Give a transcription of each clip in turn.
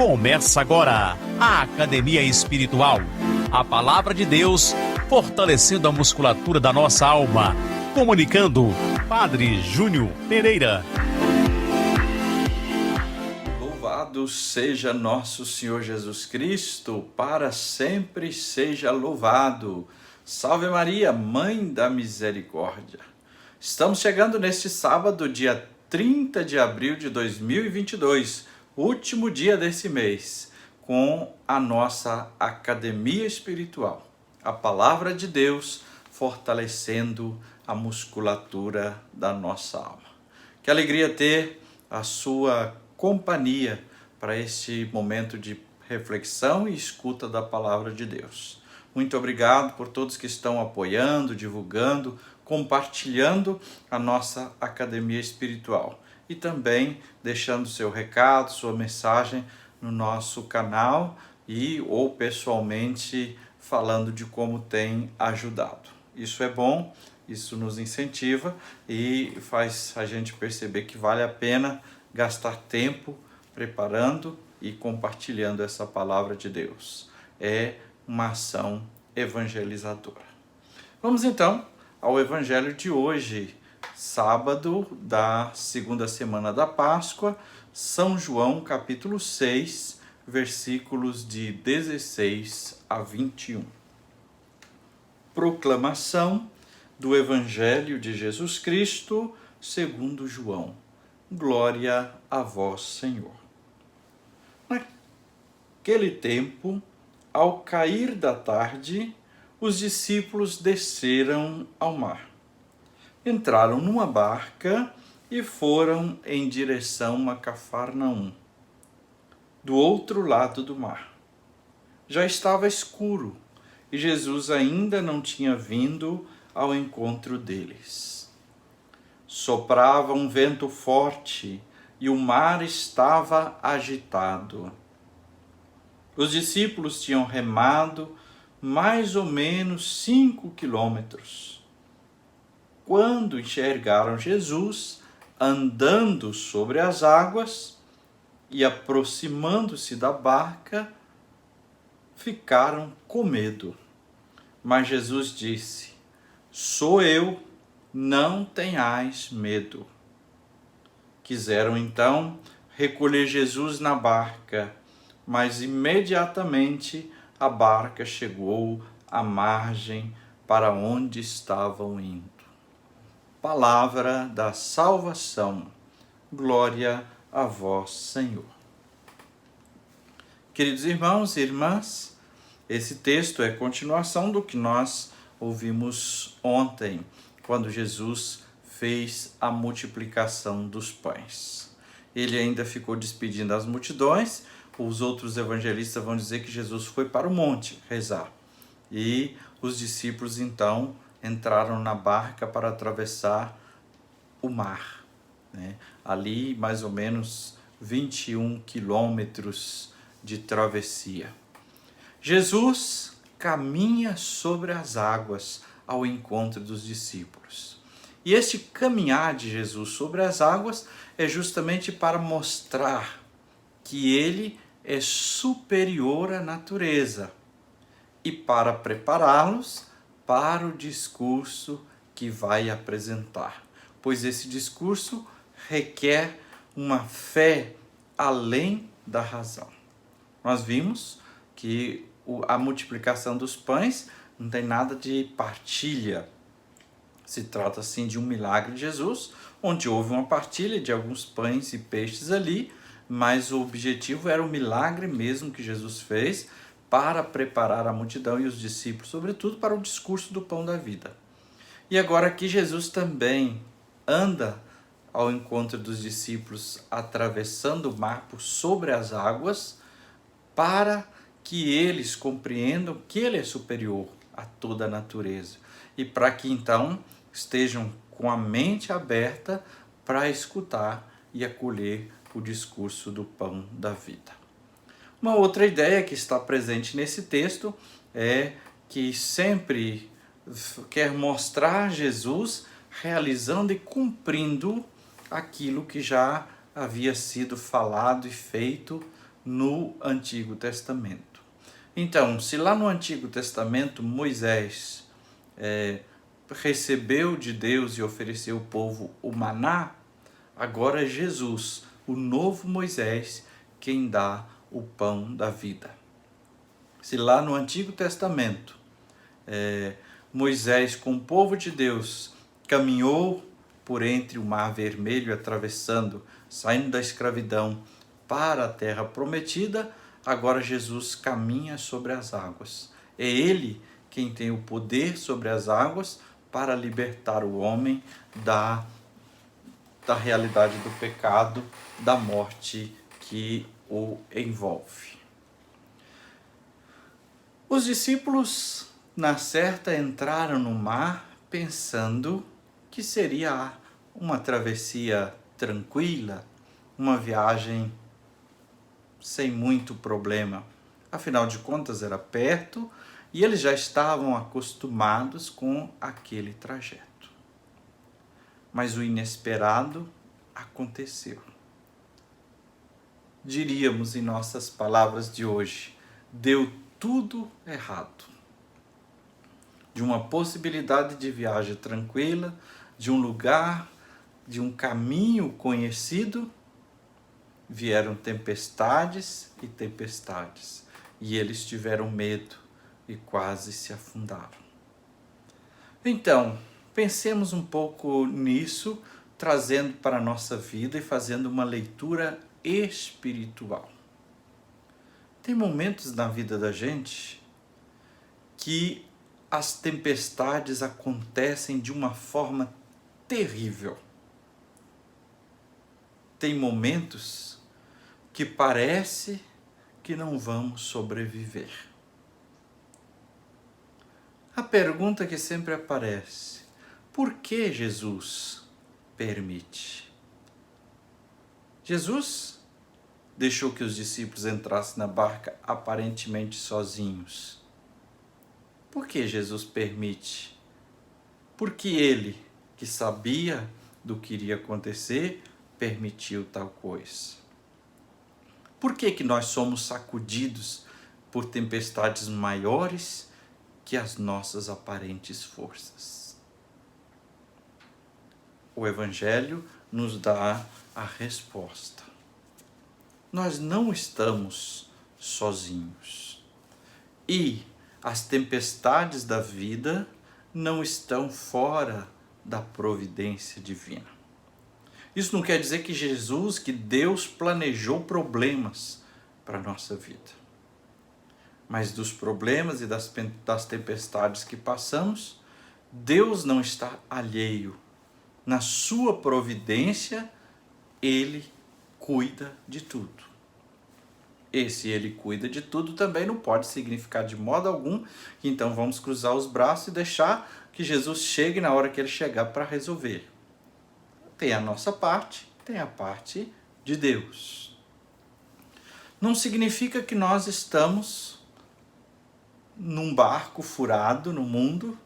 Começa agora a Academia Espiritual. A Palavra de Deus fortalecendo a musculatura da nossa alma. Comunicando, Padre Júnior Pereira. Louvado seja nosso Senhor Jesus Cristo, para sempre seja louvado. Salve Maria, Mãe da Misericórdia. Estamos chegando neste sábado, dia 30 de abril de 2022, último dia desse mês, com a nossa Academia Espiritual. A Palavra de Deus fortalecendo a musculatura da nossa alma. Que alegria ter a sua companhia para este momento de reflexão e escuta da Palavra de Deus. Muito obrigado por todos que estão apoiando, divulgando, compartilhando a nossa Academia Espiritual e também deixando seu recado, sua mensagem no nosso canal ou pessoalmente falando de como tem ajudado. Isso é bom, isso nos incentiva e faz a gente perceber que vale a pena gastar tempo preparando e compartilhando essa palavra de Deus. É uma ação evangelizadora. Vamos então ao evangelho de hoje, sábado da segunda semana da Páscoa, São João capítulo 6, versículos de 16 a 21. Proclamação do Evangelho de Jesus Cristo segundo João. Glória a vós, Senhor. Naquele tempo, ao cair da tarde, os discípulos desceram ao mar. Entraram numa barca e foram em direção a Cafarnaum, do outro lado do mar. Já estava escuro e Jesus ainda não tinha vindo ao encontro deles. Soprava um vento forte e o mar estava agitado. Os discípulos tinham remado mais ou menos 5 quilômetros, quando enxergaram Jesus andando sobre as águas e aproximando-se da barca, ficaram com medo. Mas Jesus disse: "Sou eu, não tenhais medo." Quiseram então recolher Jesus na barca, mas imediatamente a barca chegou à margem para onde estavam indo. Palavra da salvação. Glória a vós, Senhor. Queridos irmãos e irmãs, esse texto é continuação do que nós ouvimos ontem, quando Jesus fez a multiplicação dos pães. Ele ainda ficou despedindo as multidões. Os outros evangelistas vão dizer que Jesus foi para o monte rezar. E os discípulos então entraram na barca para atravessar o mar, ali mais ou menos 21 quilômetros de travessia. Jesus caminha sobre as águas ao encontro dos discípulos. E este caminhar de Jesus sobre as águas é justamente para mostrar que ele é superior à natureza e para prepará-los para o discurso que vai apresentar, pois esse discurso requer uma fé além da razão. Nós vimos que a multiplicação dos pães não tem nada de partilha. Se trata sim de um milagre de Jesus, onde houve uma partilha de alguns pães e peixes ali, mas o objetivo era o milagre mesmo que Jesus fez para preparar a multidão e os discípulos, sobretudo para o discurso do pão da vida. E agora aqui Jesus também anda ao encontro dos discípulos, atravessando o mar por sobre as águas, para que eles compreendam que ele é superior a toda a natureza e para que então estejam com a mente aberta para escutar e acolher o discurso do pão da vida. Uma outra ideia que está presente nesse texto é que sempre quer mostrar Jesus realizando e cumprindo aquilo que já havia sido falado e feito no Antigo Testamento. Então, se lá no Antigo Testamento Moisés recebeu de Deus e ofereceu ao povo o maná, agora é Jesus, o novo Moisés, quem dá o pão da vida. Se lá no Antigo Testamento Moisés, com o povo de Deus, caminhou por entre o Mar Vermelho, atravessando, saindo da escravidão para a terra prometida, agora Jesus caminha sobre as águas. É Ele quem tem o poder sobre as águas para libertar o homem da realidade do pecado, da morte que o envolve. Os discípulos, na certa, entraram no mar pensando que seria uma travessia tranquila, uma viagem sem muito problema. Afinal de contas, era perto e eles já estavam acostumados com aquele trajeto. Mas o inesperado aconteceu. Diríamos em nossas palavras de hoje, deu tudo errado. De uma possibilidade de viagem tranquila, de um lugar, de um caminho conhecido, vieram tempestades e tempestades, e eles tiveram medo e quase se afundaram. Então, pensemos um pouco nisso, trazendo para a nossa vida e fazendo uma leitura espiritual. Tem momentos na vida da gente que as tempestades acontecem de uma forma terrível. Tem momentos que parece que não vamos sobreviver. A pergunta que sempre aparece: por que Jesus permite? Jesus deixou que os discípulos entrassem na barca aparentemente sozinhos. Por que Jesus permite? Porque ele, que sabia do que iria acontecer, permitiu tal coisa. Por que nós somos sacudidos por tempestades maiores que as nossas aparentes forças? O Evangelho nos dá a resposta. Nós não estamos sozinhos. E as tempestades da vida não estão fora da providência divina. Isso não quer dizer que Jesus, que Deus planejou problemas para a nossa vida. Mas dos problemas e das tempestades que passamos, Deus não está alheio. Na sua providência, Ele cuida de tudo. Esse Ele cuida de tudo também não pode significar de modo algum que então vamos cruzar os braços e deixar que Jesus chegue na hora que Ele chegar para resolver. Tem a nossa parte, tem a parte de Deus. Não significa que nós estamos num barco furado no mundo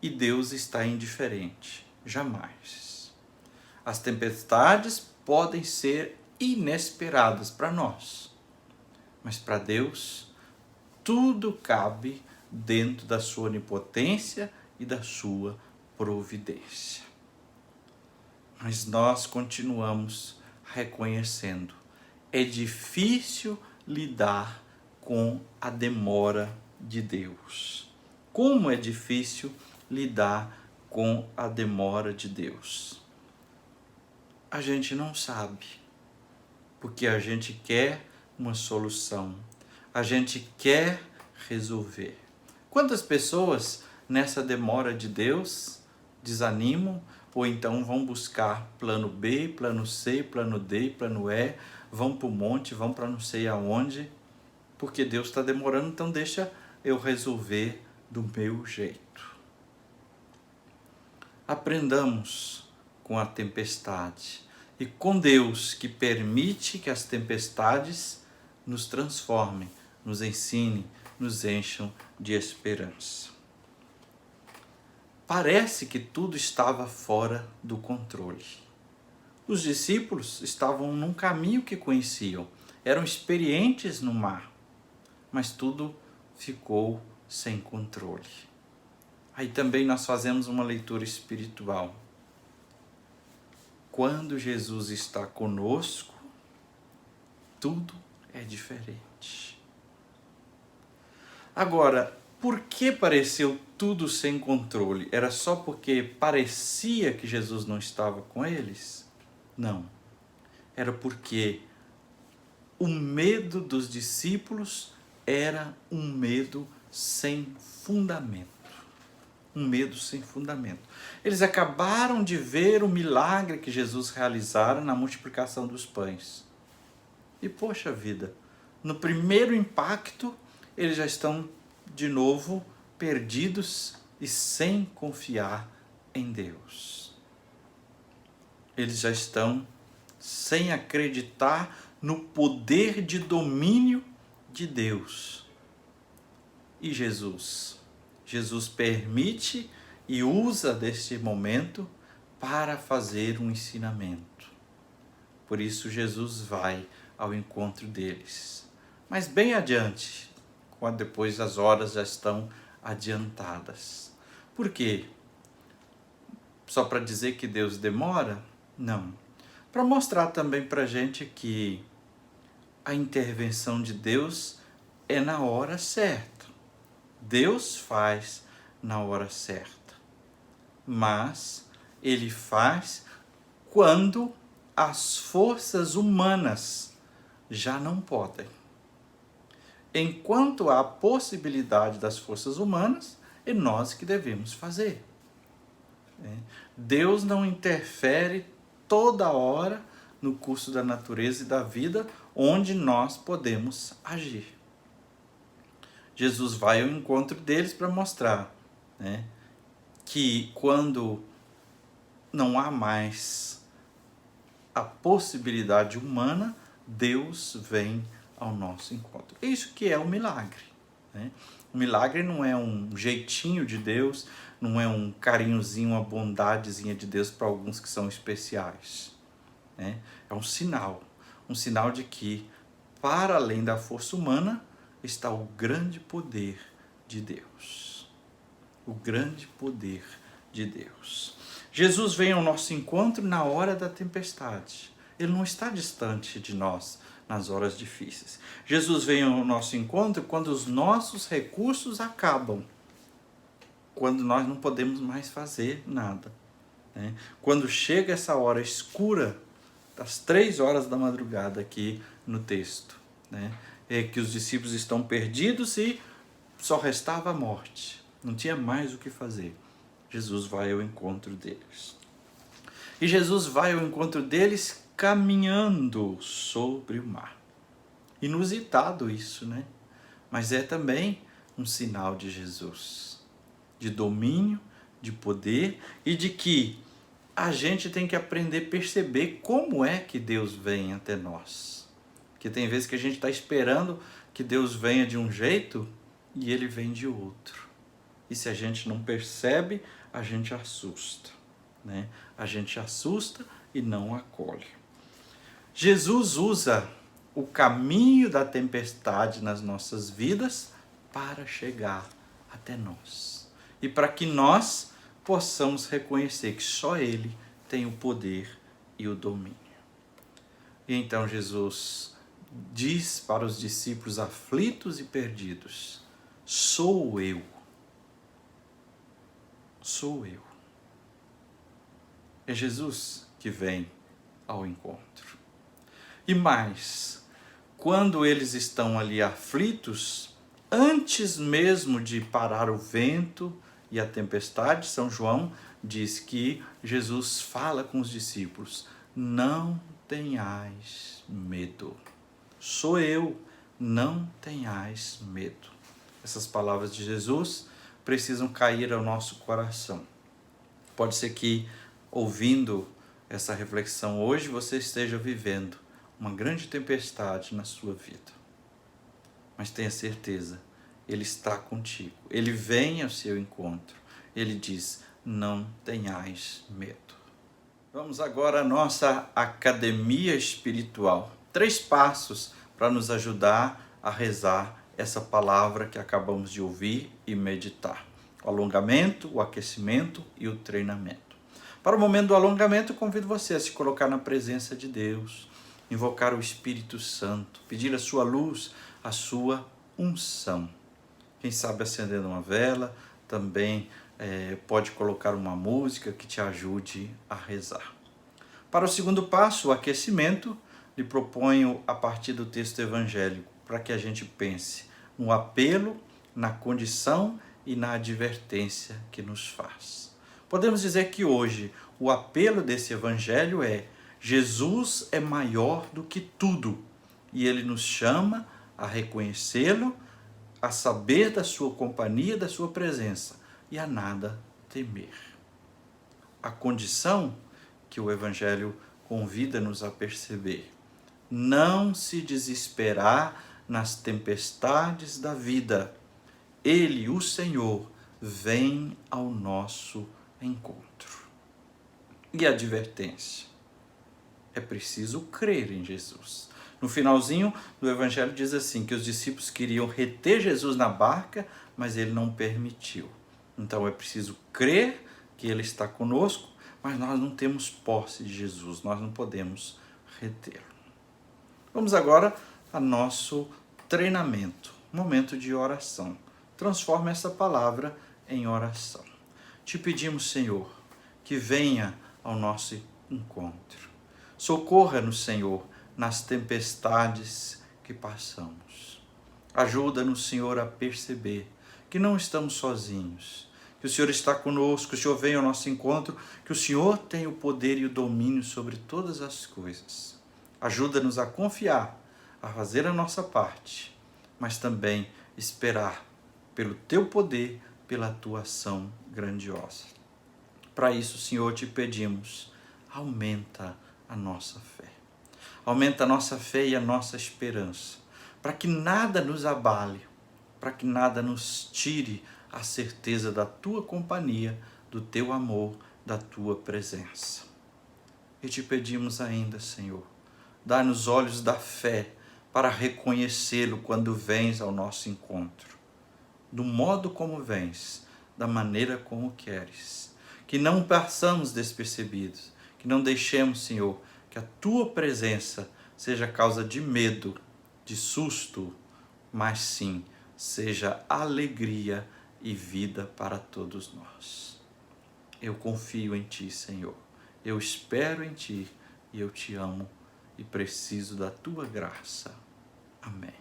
e Deus está indiferente. Jamais. As tempestades podem ser inesperadas para nós, mas para Deus tudo cabe dentro da sua onipotência e da sua providência. Mas nós continuamos reconhecendo, é difícil lidar com a demora de Deus. Como é difícil lidar com a demora de Deus? A gente não sabe, porque a gente quer uma solução, a gente quer resolver. Quantas pessoas nessa demora de Deus desanimam ou então vão buscar plano B, plano C, plano D, plano E, vão para o monte, vão para não sei aonde, porque Deus está demorando, então deixa eu resolver do meu jeito. Aprendamos com a tempestade e com Deus, que permite que as tempestades nos transformem, nos ensinem, nos encham de esperança. Parece que tudo estava fora do controle. Os discípulos estavam num caminho que conheciam. eram experientes no mar, mas tudo ficou sem controle. Aí também nós fazemos uma leitura espiritual. Quando Jesus está conosco, tudo é diferente. Agora, por que pareceu tudo sem controle? Era só porque parecia que Jesus não estava com eles? Não. Era porque o medo dos discípulos era um medo sem fundamento. Um medo sem fundamento. Eles acabaram de ver o milagre que Jesus realizara na multiplicação dos pães. E poxa vida, no primeiro impacto, eles já estão de novo perdidos e sem confiar em Deus. Eles já estão sem acreditar no poder de domínio de Deus. E Jesus permite e usa deste momento para fazer um ensinamento. Por isso Jesus vai ao encontro deles. Mas bem adiante, quando depois as horas já estão adiantadas. Por quê? Só para dizer que Deus demora? Não. Para mostrar também para a gente que a intervenção de Deus é na hora certa. Deus faz na hora certa. Mas Ele faz quando as forças humanas já não podem. Enquanto há possibilidade das forças humanas, é nós que devemos fazer. Deus não interfere toda hora no curso da natureza e da vida, onde nós podemos agir. Jesus vai ao encontro deles para mostrar, que quando não há mais a possibilidade humana, Deus vem ao nosso encontro. Isso que é um milagre. O milagre não é um jeitinho de Deus, não é um carinhozinho, uma bondadezinha de Deus para alguns que são especiais. É um sinal de que, para além da força humana, está o grande poder de Deus. O grande poder de Deus. Jesus vem ao nosso encontro na hora da tempestade. Ele não está distante de nós nas horas difíceis. Jesus vem ao nosso encontro quando os nossos recursos acabam. Quando nós não podemos mais fazer nada. Quando chega essa hora escura, das 3 horas da madrugada aqui no texto, é que os discípulos estão perdidos e só restava a morte. Não tinha mais o que fazer. Jesus vai ao encontro deles. E Jesus vai ao encontro deles caminhando sobre o mar. Inusitado isso, Mas é também um sinal de Jesus, de domínio, de poder e de que a gente tem que aprender a perceber como é que Deus vem até nós. Porque tem vezes que a gente está esperando que Deus venha de um jeito e Ele vem de outro. E se a gente não percebe, a gente assusta. A gente assusta e não acolhe. Jesus usa o caminho da tempestade nas nossas vidas para chegar até nós. E para que nós possamos reconhecer que só Ele tem o poder e o domínio. E então Jesus diz para os discípulos aflitos e perdidos: sou eu. Sou eu. É Jesus que vem ao encontro. E mais, quando eles estão ali aflitos, antes mesmo de parar o vento e a tempestade, São João diz que Jesus fala com os discípulos: não tenhais medo. Sou eu, não tenhais medo. Essas palavras de Jesus precisam cair ao nosso coração. Pode ser que, ouvindo essa reflexão hoje, você esteja vivendo uma grande tempestade na sua vida. Mas tenha certeza, Ele está contigo. Ele vem ao seu encontro. Ele diz: não tenhais medo. Vamos agora à nossa academia espiritual. 3 passos para nos ajudar a rezar essa palavra que acabamos de ouvir e meditar. O alongamento, o aquecimento e o treinamento. Para o momento do alongamento, convido você a se colocar na presença de Deus, invocar o Espírito Santo, pedir a sua luz, a sua unção. Quem sabe acendendo uma vela, também pode colocar uma música que te ajude a rezar. Para o segundo passo, o aquecimento, lhe proponho a partir do texto evangélico, para que a gente pense no apelo, na condição e na advertência que nos faz. Podemos dizer que hoje o apelo desse evangelho é: Jesus é maior do que tudo e ele nos chama a reconhecê-lo, a saber da sua companhia, da sua presença e a nada temer. A condição que o evangelho convida-nos a perceber: não se desesperar nas tempestades da vida. Ele, o Senhor, vem ao nosso encontro. E a advertência? É preciso crer em Jesus. No finalzinho do evangelho diz assim, que os discípulos queriam reter Jesus na barca, mas ele não permitiu. Então é preciso crer que ele está conosco, mas nós não temos posse de Jesus, nós não podemos retê-lo. Vamos agora a nosso treinamento, momento de oração. Transforma essa palavra em oração. Te pedimos, Senhor, que venha ao nosso encontro. Socorra-nos, Senhor, nas tempestades que passamos. Ajuda-nos, Senhor, a perceber que não estamos sozinhos, que o Senhor está conosco, que o Senhor vem ao nosso encontro, que o Senhor tem o poder e o domínio sobre todas as coisas. Ajuda-nos a confiar, a fazer a nossa parte, mas também esperar pelo Teu poder, pela Tua ação grandiosa. Para isso, Senhor, te pedimos, aumenta a nossa fé. Aumenta a nossa fé e a nossa esperança, para que nada nos abale, para que nada nos tire a certeza da Tua companhia, do Teu amor, da Tua presença. E te pedimos ainda, Senhor, dá-nos olhos da fé para reconhecê-lo quando vens ao nosso encontro, do modo como vens, da maneira como queres. Que não passamos despercebidos, que não deixemos, Senhor, que a Tua presença seja causa de medo, de susto, mas sim, seja alegria e vida para todos nós. Eu confio em Ti, Senhor. Eu espero em Ti e eu Te amo e preciso da Tua graça. Amém.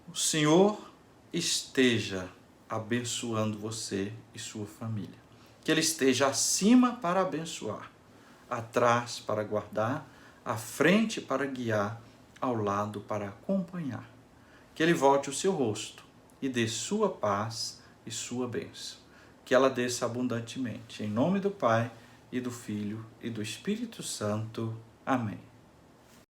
O Senhor esteja abençoando você e sua família. Que Ele esteja acima para abençoar, atrás para guardar, à frente para guiar, ao lado para acompanhar. Que Ele volte o seu rosto e dê sua paz e sua bênção. Que ela desça abundantemente. Em nome do Pai, e do Filho, e do Espírito Santo. Amém.